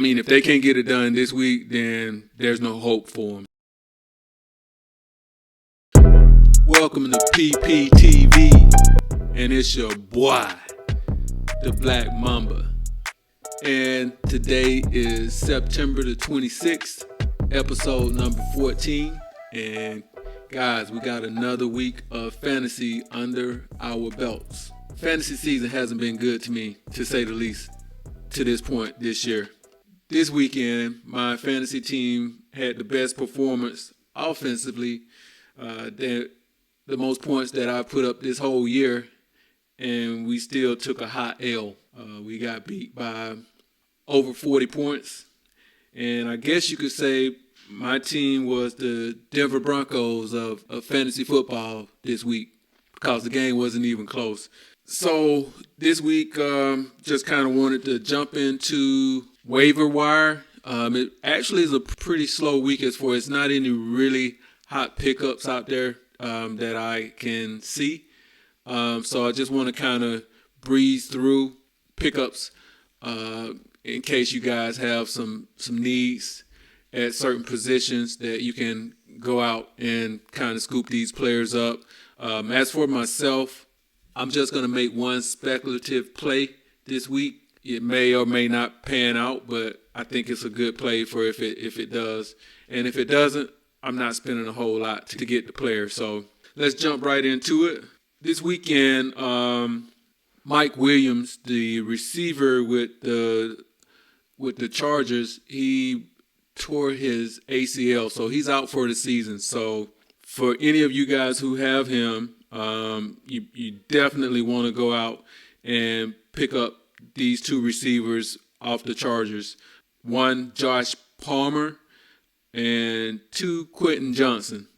mean, if they can't get it done this week, then there's no hope for them. Welcome to PPTV, and it's your boy, the Black Mamba. And today is September the 26th, episode number 14. And guys, we got another week of fantasy under our belts. Fantasy season hasn't been good to me, to say the least, to this point this year. This weekend, my fantasy team had the best performance offensively, the most points that I put up this whole year, and we still took a hot L. We got beat by over 40 points, and I guess you could say my team was the Denver Broncos of fantasy football this week because the game wasn't even close. So this week, just kind of wanted to jump into Waiver Wire. It actually is a pretty slow week as far as not any really hot pickups out there that I can see. So I just want to kind of breeze through pickups in case you guys have some needs at certain positions that you can go out and kind of scoop these players up. As for myself, I'm just going to make one speculative play this week. It may or may not pan out, but I think it's a good play for if it does. And if it doesn't, I'm not spending a whole lot to get the player. So let's jump right into it. This weekend, Mike Williams, the receiver with the Chargers, he tore his ACL, so he's out for the season. So for any of you guys who have him, you definitely want to go out and pick up these two receivers off the Chargers. One, Josh Palmer, and two, Quentin Johnson.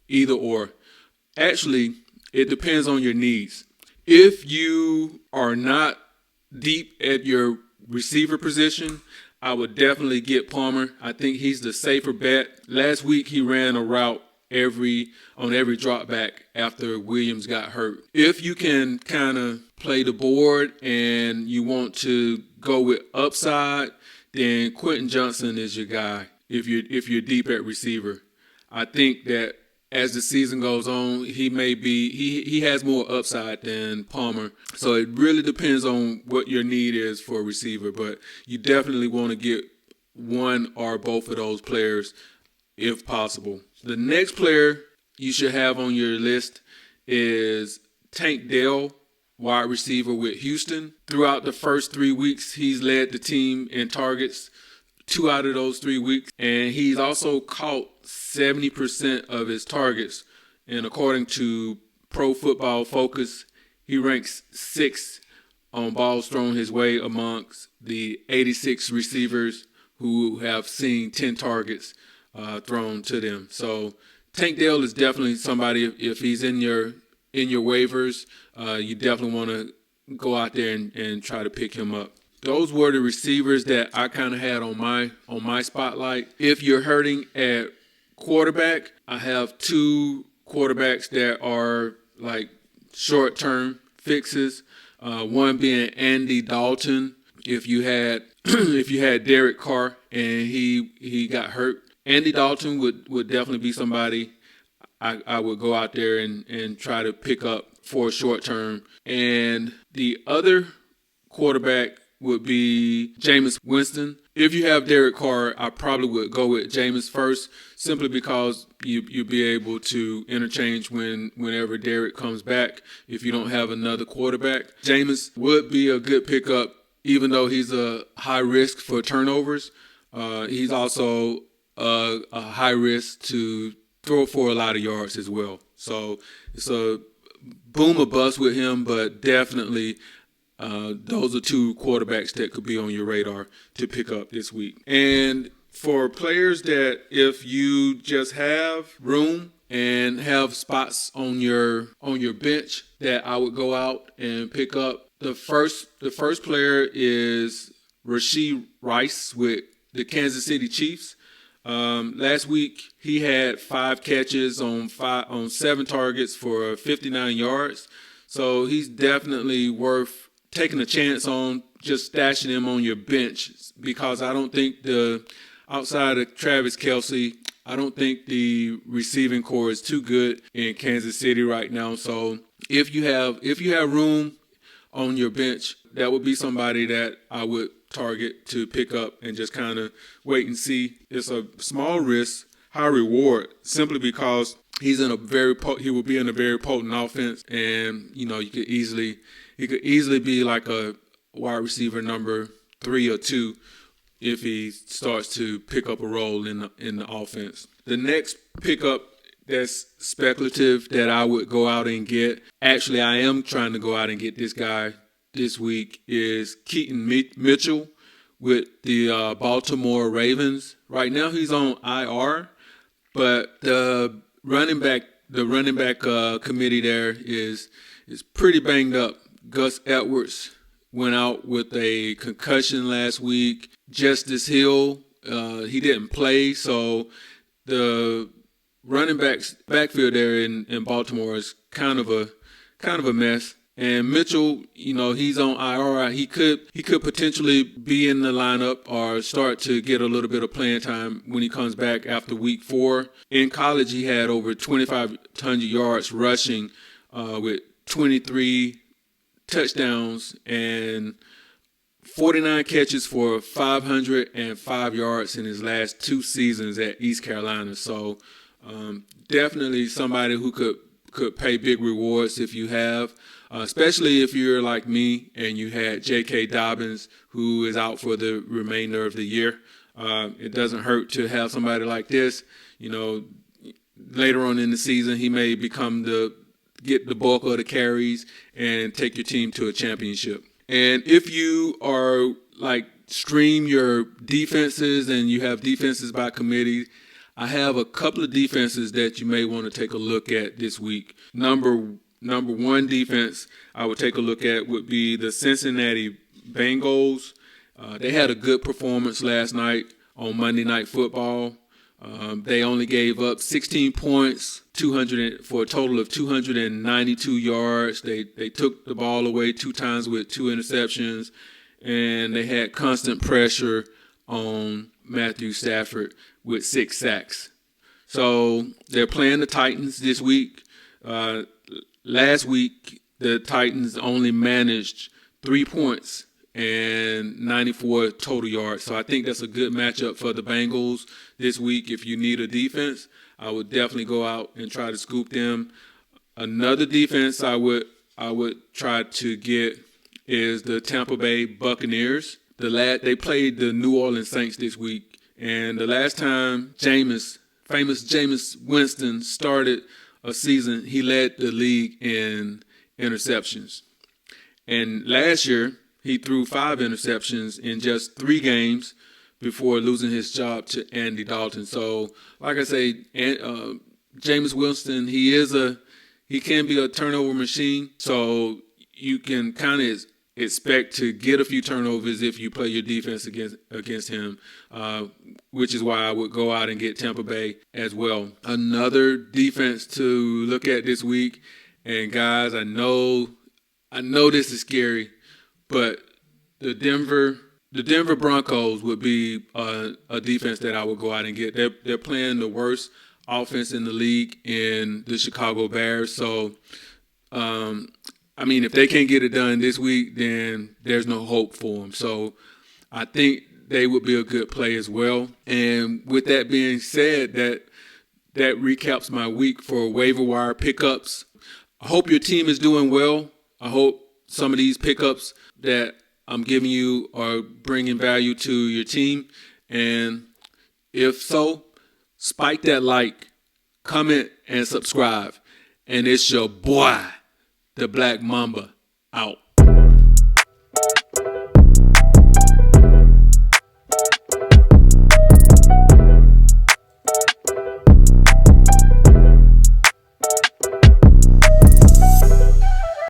Either or. Actually, it depends on your needs. If you are not deep at your receiver position, I would definitely get Palmer. I think he's the safer bet. Last week he ran a route on every drop back after Williams got hurt. If you can kind of play the board and you want to go with upside, then Quentin Johnson is your guy. If you're deep at receiver, I think that as the season goes on, he has more upside than Palmer. So it really depends on what your need is for a receiver, but you definitely want to get one or both of those players if possible. The next player you should have on your list is Tank Dell, wide receiver with Houston. Throughout the first 3 weeks, he's led the team in targets 2 out of those 3 weeks, and he's also caught 70% of his targets. And according to Pro Football Focus, he ranks 6th on balls thrown his way amongst the 86 receivers who have seen 10 targets thrown to them. So Tank Dell is definitely somebody, if he's in your waivers, you definitely want to go out there and try to pick him up. Those were the receivers that I kind of had on my spotlight. If you're hurting at quarterback, I have 2 quarterbacks that are like short-term fixes. One being Andy Dalton. If you had Derek Carr and he got hurt, Andy Dalton would definitely be somebody I would go out there and try to pick up for a short term. And the other quarterback would be Jameis Winston. If you have Derek Carr, I probably would go with Jameis first, simply because you'll be able to interchange whenever Derek comes back if you don't have another quarterback. Jameis would be a good pickup, even though he's a high risk for turnovers. He's also a high risk to throw for a lot of yards as well. So it's a boom or bust with him, but definitely those are 2 quarterbacks that could be on your radar to pick up this week. And for players that if you just have room and have spots on your bench that I would go out and pick up, the first player is Rashee Rice with the Kansas City Chiefs. Last week he had 5 catches on 7 targets for 59 yards. So he's definitely worth taking a chance on just stashing him on your bench, because I don't think outside of Travis Kelce, I don't think the receiving core is too good in Kansas City right now. So if you have room on your bench, that would be somebody that I would target to pick up and just kind of wait and see. It's a small risk, high reward, simply because he will be in a very potent offense, and he could easily be like a wide receiver number 3 or 2 if he starts to pick up a role in the offense. The next pickup that's speculative that I would go out and get, actually I am trying to go out and get this guy this week, is Keaton Mitchell with the Baltimore Ravens. Right now he's on IR, but the running back committee there is pretty banged up. Gus Edwards went out with a concussion last week. Justice Hill, he didn't play, so the running backfield there in Baltimore is kind of a mess. And Mitchell, he's on IR. He could potentially be in the lineup or start to get a little bit of playing time when he comes back after week 4. In college, he had over 2,500 yards rushing with 23 touchdowns and 49 catches for 505 yards in his last 2 seasons at East Carolina. So definitely somebody who could pay big rewards if you have, especially if you're like me and you had J.K. Dobbins, who is out for the remainder of the year. It doesn't hurt to have somebody like this. Later on in the season, he may get the bulk of the carries and take your team to a championship. And if you are stream your defenses and you have defenses by committee, I have a couple of defenses that you may want to take a look at this week. Number one defense I would take a look at would be the Cincinnati Bengals. They had a good performance last night on Monday Night Football. They only gave up 16 points, for a total of 292 yards. They took the ball away 2 times with 2 interceptions, and they had constant pressure on Matthew Stafford with 6 sacks. So they're playing the Titans this week. Last week, the Titans only managed 3 points and 94 total yards. So I think that's a good matchup for the Bengals this week. If you need a defense, I would definitely go out and try to scoop them. Another defense I would try to get is the Tampa Bay Buccaneers. They played the New Orleans Saints this week, and the last time famous Jameis Winston started a season, he led the league in interceptions. And last year, he threw 5 interceptions in just 3 games before losing his job to Andy Dalton. So, like I say, Jameis Winston, he can be a turnover machine. So you can kind of expect to get a few turnovers if you play your defense against him, which is why I would go out and get Tampa Bay as well. Another defense to look at this week, and guys, I know this is scary, but the Denver Broncos would be a defense that I would go out and get. They're playing the worst offense in the league in the Chicago Bears. So, if they can't get it done this week, then there's no hope for them. So I think they would be a good play as well. And with that being said, that recaps my week for waiver wire pickups. I hope your team is doing well. I hope some of these pickups that I'm giving you are bringing value to your team. And if so, spike that like, comment, and subscribe. And it's your boy, the Black Mamba, out.